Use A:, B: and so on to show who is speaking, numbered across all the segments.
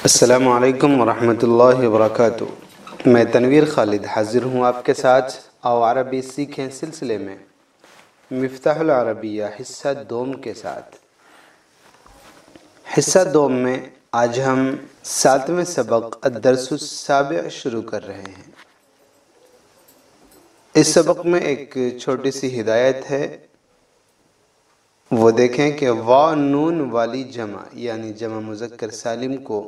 A: السلام علیکم ورحمۃ اللہ وبرکاتہ۔ میں تنویر خالد حاضر ہوں آپ کے ساتھ آؤ عربی سیکھیں سلسلے میں مفتاح العربیہ حصہ دوم کے ساتھ۔ حصہ دوم میں آج ہم 7ویں سبق الدرس السابع شروع کر رہے ہیں۔ اس سبق میں ایک چھوٹی سی ہدایت ہے، وہ دیکھیں کہ وا نون والی جمع یعنی جمع مذکر سالم کو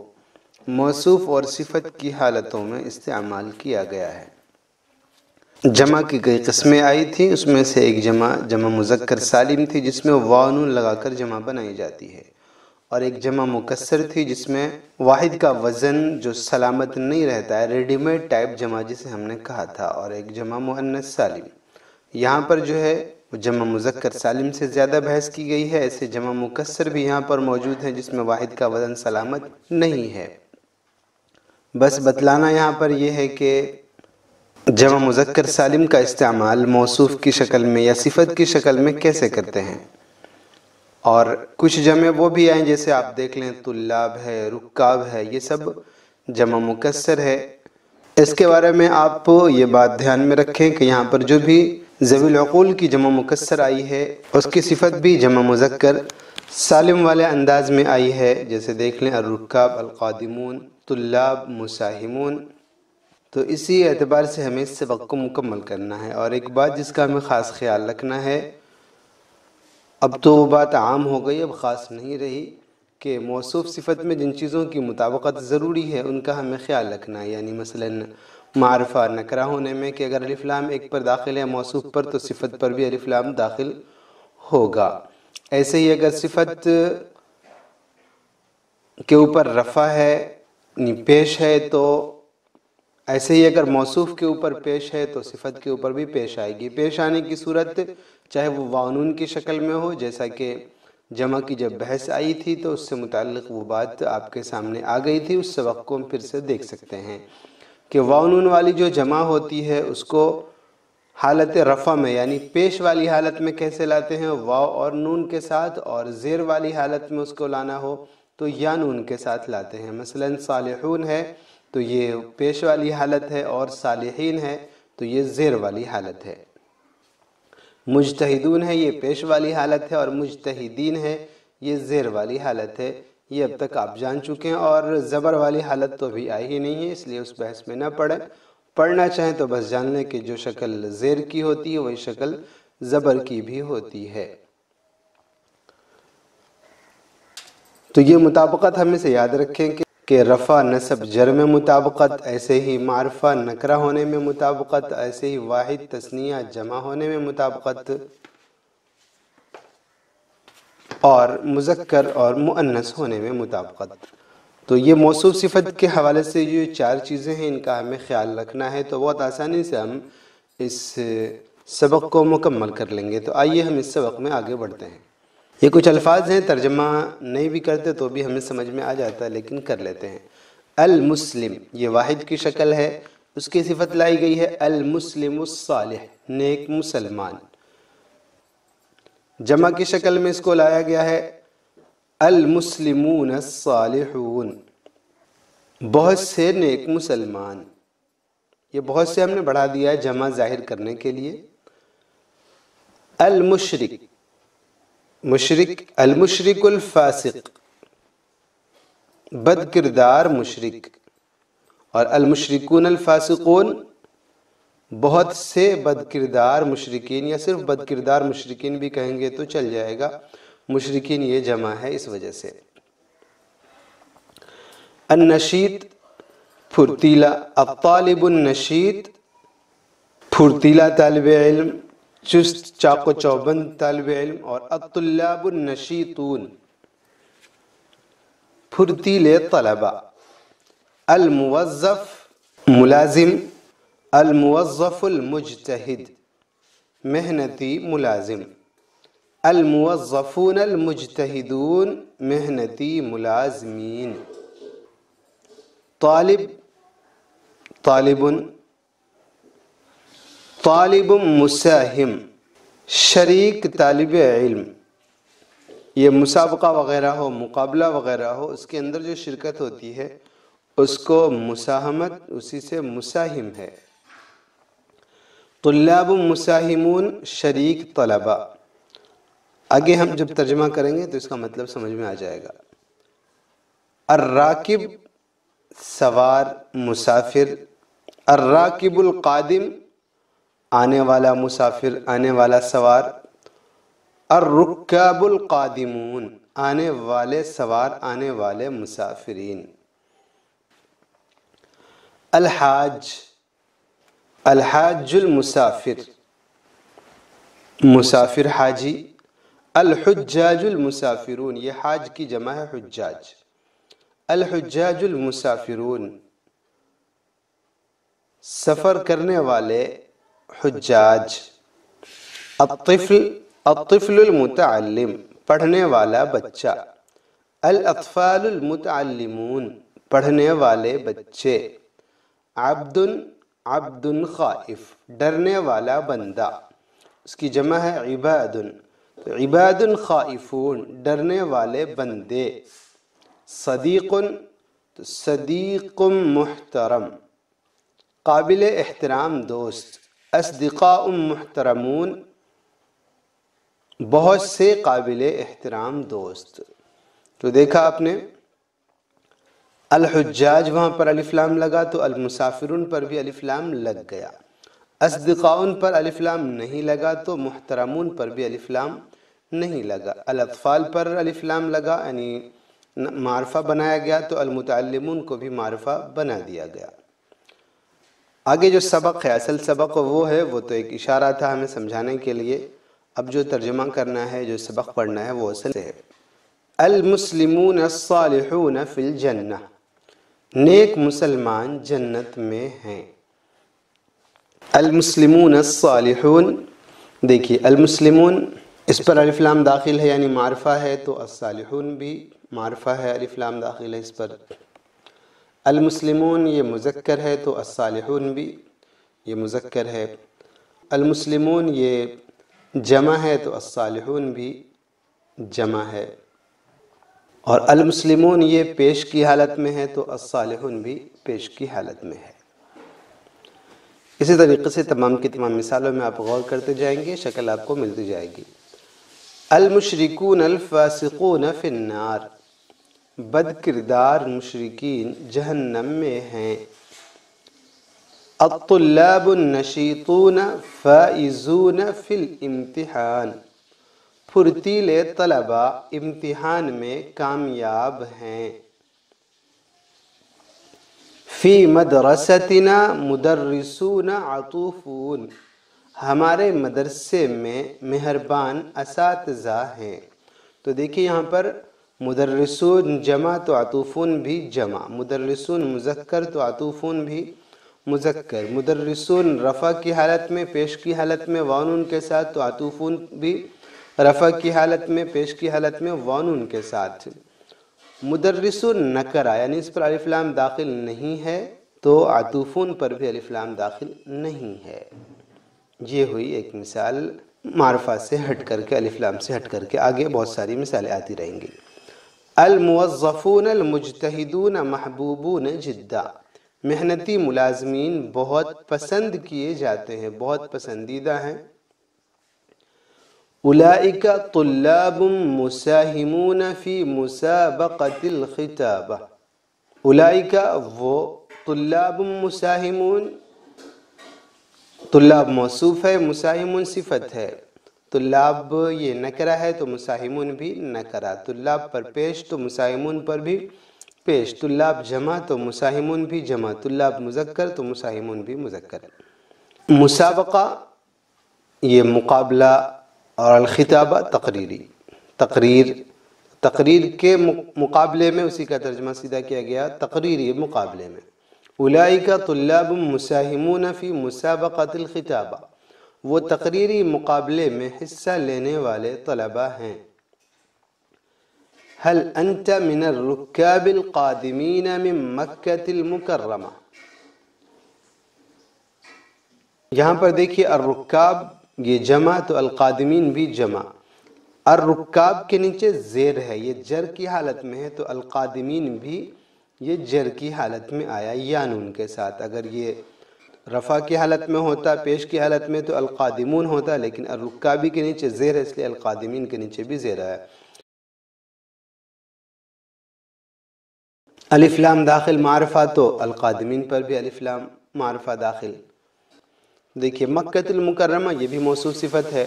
A: موصوف اور صفت کی حالتوں میں استعمال کیا گیا ہے۔ جمع کی کئی قسمیں آئی تھیں، اس میں سے ایک جمع مذکر سالم تھی جس میں وا نون لگا کر جمع بنائی جاتی ہے، اور ایک جمع مکسر تھی جس میں واحد کا وزن جو سلامت نہیں رہتا ہے، ریڈی میڈ ٹائپ جمع جسے ہم نے کہا تھا، اور ایک جمع مؤنث سالم۔ یہاں پر جو ہے جمع مذکر سالم سے زیادہ بحث کی گئی ہے، ایسے جمع مکسر بھی یہاں پر موجود ہیں جس میں واحد کا وزن سلامت نہیں ہے۔ بس بتلانا یہاں پر یہ ہے کہ جمع مذکر سالم کا استعمال موصوف کی شکل میں یا صفت کی شکل میں کیسے کرتے ہیں، اور کچھ جمع وہ بھی آئیں جیسے آپ دیکھ لیں طلاب ہے، رکاب ہے، یہ سب جمع مکسر ہے۔ اس کے بارے میں آپ یہ بات دھیان میں رکھیں کہ یہاں پر جو بھی ذوی العقول کی جمع مکسر آئی ہے اس کی صفت بھی جمع مذکر سالم والے انداز میں آئی ہے، جیسے دیکھ لیں الرکاب، القادمون، طلاب، مساہمون۔ تو اسی اعتبار سے ہمیں اس سبق کو مکمل کرنا ہے، اور ایک بات جس کا ہمیں خاص خیال رکھنا ہے، اب تو وہ بات عام ہو گئی، اب خاص نہیں رہی، کہ موصوف صفت میں جن چیزوں کی مطابقت ضروری ہے ان کا ہمیں خیال رکھنا ہے۔ یعنی مثلا معرفہ نکرہ ہونے میں کہ اگر الف لام ایک پر داخل ہے موصوف پر تو صفت پر بھی الف لام داخل ہوگا۔ ایسے ہی اگر صفت کے اوپر رفع ہے پیش ہے، تو ایسے ہی اگر موصوف کے اوپر پیش ہے تو صفت کے اوپر بھی پیش آئے گی۔ پیش آنے کی صورت چاہے وہ واؤ کی شکل میں ہو، جیسا کہ جمع کی جب بحث آئی تھی تو اس سے متعلق وہ بات آپ کے سامنے آ گئی تھی، اس وقت کو ہم پھر سے دیکھ سکتے ہیں کہ واؤ والی جو جمع ہوتی ہے اس کو حالت رفع میں یعنی پیش والی حالت میں کیسے لاتے ہیں، واو اور نون کے ساتھ، اور زیر والی حالت میں اس کو لانا ہو تو یا نون کے ساتھ لاتے ہیں۔ مثلا صالحون ہے تو یہ پیش والی حالت ہے، اور صالحین ہے تو یہ زیر والی حالت ہے۔ مجتہدون ہے یہ پیش والی حالت ہے، اور مجتہدین ہے یہ زیر والی حالت ہے۔ یہ اب تک آپ جان چکے ہیں، اور زبر والی حالت تو بھی آئی ہی نہیں ہے، اس لیے اس بحث میں نہ پڑھیں۔ پڑھنا چاہیں تو بس جان لیں کہ جو شکل زیر کی ہوتی ہے وہی شکل زبر کی بھی ہوتی ہے۔ تو یہ مطابقت ہمیں سے یاد رکھیں کہ رفع نصب جر میں مطابقت، ایسے ہی معرفہ نکرہ ہونے میں مطابقت، ایسے ہی واحد تثنیہ جمع ہونے میں مطابقت، اور مذکر اور مؤنث ہونے میں مطابقت۔ تو یہ موصوف صفت کے حوالے سے یہ 4 چیزیں ہیں، ان کا ہمیں خیال رکھنا ہے، تو بہت آسانی سے ہم اس سبق کو مکمل کر لیں گے۔ تو آئیے ہم اس سبق میں آگے بڑھتے ہیں۔ یہ کچھ الفاظ ہیں، ترجمہ نہیں بھی کرتے تو بھی ہمیں سمجھ میں آ جاتا ہے، لیکن کر لیتے ہیں۔ المسلم یہ واحد کی شکل ہے، اس کی صفت لائی گئی ہے المسلم الصالح نیک مسلمان۔ جمع کی شکل میں اس کو لایا گیا ہے المسلمون الصالحون بہت سے نیک مسلمان۔ یہ بہت سے ہم نے بڑھا دیا ہے جمع ظاہر کرنے کے لیے۔ المشرک مشرک، المشرک الفاسق بد کردار مشرک، اور المشرکون الفاسقون بہت سے بد کردار مشرکین، یا صرف بد کردار مشرکین بھی کہیں گے تو چل جائے گا، مشرکین یہ جمع ہے اس وجہ سے۔ النشیط پھرتیلا، الطالب النشیط پھرتیلا طالب علم، چست چاق و چوبند طالب علم، اور الطلاب النشیطون پھرتیلے طلبہ۔ الموظف ملازم، الموظف المجتہد محنتی ملازم، الموظفون المجتہدون محنتی ملازمین۔ طالب طالب، طالب مساہم شریک طالب علم، یہ مسابقہ وغیرہ ہو، مقابلہ وغیرہ ہو، اس کے اندر جو شرکت ہوتی ہے اس کو مساہمت، اسی سے مساہم ہے۔ طلاب مساہمون، شریک طلبہ۔ آگے ہم جب ترجمہ کریں گے تو اس کا مطلب سمجھ میں آ جائے گا۔ الراکب، سوار، مسافر۔ الراکب القادم، آنے والا مسافر، آنے والا سوار۔ الرکاب القادمون، آنے والے سوار، آنے والے مسافرین۔ الحاج، الحاج المسافر، مسافر حاجی۔ الحجاج المسافرون، یہ حاج کی جمع ہے حجاج۔ الحجاج المسافرون، سفر کرنے والے حجاج۔ الطفل، الطفل المتعلم، پڑھنے والا بچہ۔ الاطفال المتعلمون، پڑھنے والے بچے۔ عبد، عبد خائف، ڈرنے والا بندہ، اس کی جمع ہے عباد، عباد خائفون، ڈرنے والے بندے۔ صدیق، صدیق محترم، قابل احترام دوست۔ اصدقاء محترمون، بہت سے قابل احترام دوست۔ تو دیکھا آپ نے، الحجاج وہاں پر الف لام لگا تو المسافرون پر بھی الف لام لگ گیا۔ اصدقاؤن پر الف لام نہیں لگا تو محترمون پر بھی الف لام نہیں لگا۔ الاطفال پر الف لام لگا یعنی معرفہ بنایا گیا تو المتعلمون کو بھی معرفہ بنا دیا گیا۔ آگے جو سبق ہے، اصل سبق وہ ہے، وہ تو ایک اشارہ تھا ہمیں سمجھانے کے لیے۔ اب جو ترجمہ کرنا ہے، جو سبق پڑھنا ہے وہ اصل ہے۔ المسلمون الصالحون فی الجنہ، نیک مسلمان جنت میں ہیں۔ المسلمون الصالحون، دیکھیے المسلمون اس پر الف لام داخل ہے یعنی معرفہ ہے، تو الصالحون بھی معرفہ ہے، الف لام داخل ہے اس پر۔ المسلمون یہ مذکر ہے تو الصالحون بھی یہ مذکر ہے۔ المسلمون یہ جمع ہے تو الصالحون بھی جمع ہے، اور المسلمون یہ پیش کی حالت میں ہے تو الصالحون بھی پیش کی حالت میں ہے۔ اسی طریقے سے تمام کی تمام مثالوں میں آپ غور کرتے جائیں گے، شکل آپ کو ملتی جائے گی۔ المشرکون الفاسقون فی النار، بد کردار مشرکین جہنم میں ہیں۔ الطلاب النشیطون فائزون فی الامتحان، پھرتیلے طلبہ امتحان میں کامیاب ہیں۔ فی مدرستنا مدرسون عطوفون، ہمارے مدرسے میں مہربان اساتذہ ہیں۔ تو دیکھیے یہاں پر مدرسون جمع تو عطوفون بھی جمع، مدرسون مذکر تو عطوفون بھی مذکر، مدرسون رفع کی حالت میں، پیش کی حالت میں وانون کے ساتھ، تو عطوفون بھی رفع کی حالت میں، پیش کی حالت میں وانون کے ساتھ۔ مدرسون نکرہ یعنی اس پر الف لام داخل نہیں ہے تو عطوفون پر بھی الف لام داخل نہیں ہے۔ یہ ہوئی ایک مثال معرفہ سے ہٹ کر کے، الف لام سے ہٹ کر کے، آگے بہت ساری مثالیں آتی رہیں گی۔ الموظفون المجتہدون محبوبون جدا، محنتی ملازمین بہت پسند کیے جاتے ہیں، بہت پسندیدہ ہیں۔ اولئک طلاب مساہمون فی مسابقۃ الخطابہ، اولئک وہ طلاب مساہمون، طلاب موصوف ہے، مساہمون صفت ہے۔ طلاب یہ نکرہ ہے تو مساہمون بھی نکرہ، طلاب پر پیش تو مساہمون پر بھی پیش، طلاب جمع تو مساہمون بھی جمع، طلاب مذکر تو مساہمون بھی مذکر۔ مسابقہ یہ مقابلہ، اور الخطابہ تقریری، تقریر کے مقابلے میں اسی کا ترجمہ سیدھا کیا گیا تقریری مقابلے میں۔ اولئک طلاب مساہمون فی مسابقۃ الخطابہ، وہ تقریری مقابلے میں حصہ لینے والے طلبہ ہیں۔ هل انت من الرکاب القادمین من مکۃ المکرمہ، یہاں پر دیکھیے الرکاب یہ جمع تو القادمین بھی جمع، الرکاب کے نیچے زیر ہے، یہ جر کی حالت میں ہے، تو القادمین بھی یہ جر کی حالت میں آیا یا نون کے ساتھ۔ اگر یہ رفع کی حالت میں ہوتا، پیش کی حالت میں، تو القادمون ہوتا، لیکن الرکابی کے نیچے زیر ہے، اس لیے القادمین کے نیچے بھی زیر آیا۔ الف لام داخل معرفہ، تو القادمین پر بھی الف لام معرفہ داخل۔ دیکھیے مکہ المکرمہ، یہ بھی موصوف صفت ہے،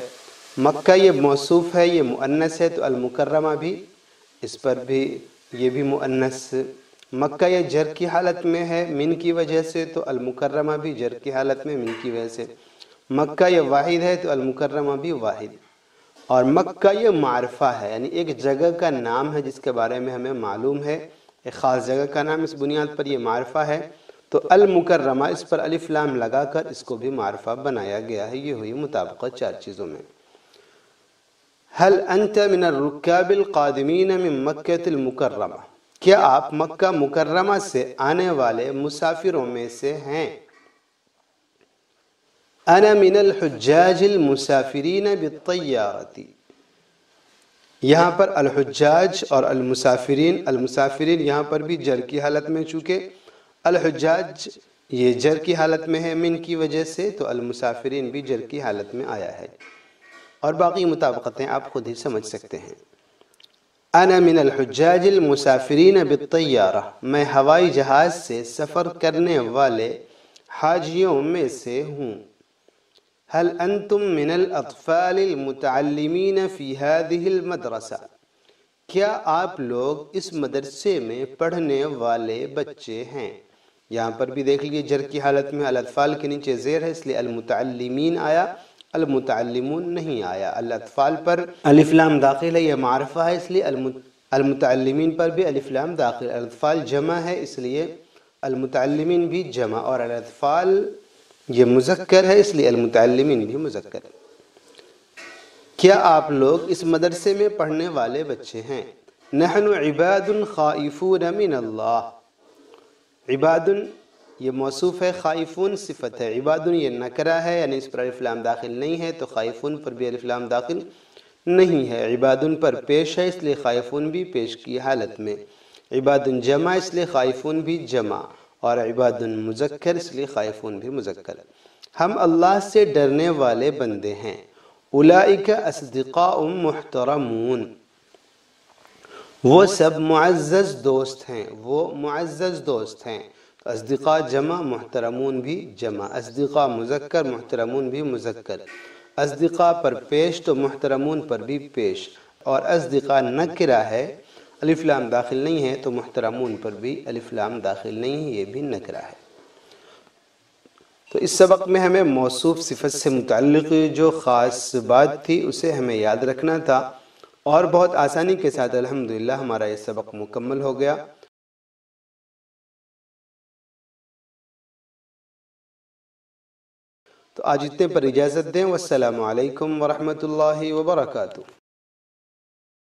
A: مکہ یہ موصوف ہے، یہ مؤنث ہے، تو المکرمہ بھی اس پر بھی یہ بھی مؤنث۔ مکہ یہ جر کی حالت میں ہے من کی وجہ سے، تو المکرمہ بھی جر کی حالت میں من کی وجہ سے۔ مکہ یہ واحد ہے، تو المکرمہ بھی واحد۔ اور مکہ یہ معرفہ ہے، یعنی ایک جگہ کا نام ہے جس کے بارے میں ہمیں معلوم ہے، ایک خاص جگہ کا نام، اس بنیاد پر یہ معرفہ ہے، تو المکرمہ اس پر الف لام لگا کر اس کو بھی معرفہ بنایا گیا ہے۔ یہ ہوئی مطابقت چار چیزوں میں۔ هل انت من الرکاب القادمین من مکہ المکرمہ، کیا آپ مکہ مکرمہ سے آنے والے مسافروں میں سے ہیں؟ انا من الحجاج المسافرین بالطیارۃ، یہاں پر الحجاج اور المسافرین، المسافرین یہاں پر بھی جر کی حالت میں، چونکہ الحجاج یہ جر کی حالت میں ہے من کی وجہ سے، تو المسافرین بھی جر کی حالت میں آیا ہے، اور باقی مطابقتیں آپ خود ہی سمجھ سکتے ہیں۔ انا من الحجاج المسافرین بالطیارہ، میں ہوائی جہاز سے سفر کرنے والے حاجیوں میں سے ہوں۔ هل انتم من الاطفال المتعلمین فی هذه المدرسہ، کیا آپ لوگ اس مدرسے میں پڑھنے والے بچے ہیں؟ یہاں پر بھی دیکھ لیجئے جر کی حالت میں الاطفال کے نیچے زیر ہے، اس لیے المتعلمین آیا، المتعلمون نہیں آیا۔ الاطفال پر الف لام داخل ہے، یہ معرفہ ہے، اس لیے المتعلمین پر بھی الف لام داخل۔ الاطفال جمع ہے، اس لیے المتعلمین بھی جمع، اور الاطفال یہ مذکر ہے، اس لیے المتعلمین بھی مذکر ہے۔ کیا آپ لوگ اس مدرسے میں پڑھنے والے بچے ہیں؟ نحن عباد خائفون من اللہ، عباد یہ موصوف ہے، خائفون صفت ہے، عباد یہ نکرہ ہے، یعنی اس پر الف لام داخل نہیں ہے، تو خائفون پر بھی الف لام داخل نہیں ہے۔ عباد پر پیش ہے، اس لیے خائفون بھی پیش کی حالت میں۔ عباد جمع، اس لیے خائفون بھی جمع، اور عباد مذکر، اس لیے خائفون بھی مذکر۔ ہم اللہ سے ڈرنے والے بندے ہیں۔ اولئک اصدقاء محترمون، وہ سب معزز دوست ہیں، وہ معزز دوست ہیں۔ اصدقاء جمع، محترمون بھی جمع، اصدقاء مذکر، محترمون بھی مذکر۔ اصدقاء پر پیش تو محترمون پر بھی پیش، اور اصدقاء نکرہ ہے، الف لام داخل نہیں ہے، تو محترمون پر بھی الف لام داخل نہیں ہے، یہ بھی نکرہ ہے۔ تو اس سبق میں ہمیں موصوف صفت سے متعلق جو خاص بات تھی اسے ہمیں یاد رکھنا تھا، اور بہت آسانی کے ساتھ الحمدللہ ہمارا یہ سبق مکمل ہو گیا۔ تو آج اتنے پر اجازت دیں، والسلام علیکم ورحمۃ اللہ وبرکاتہ۔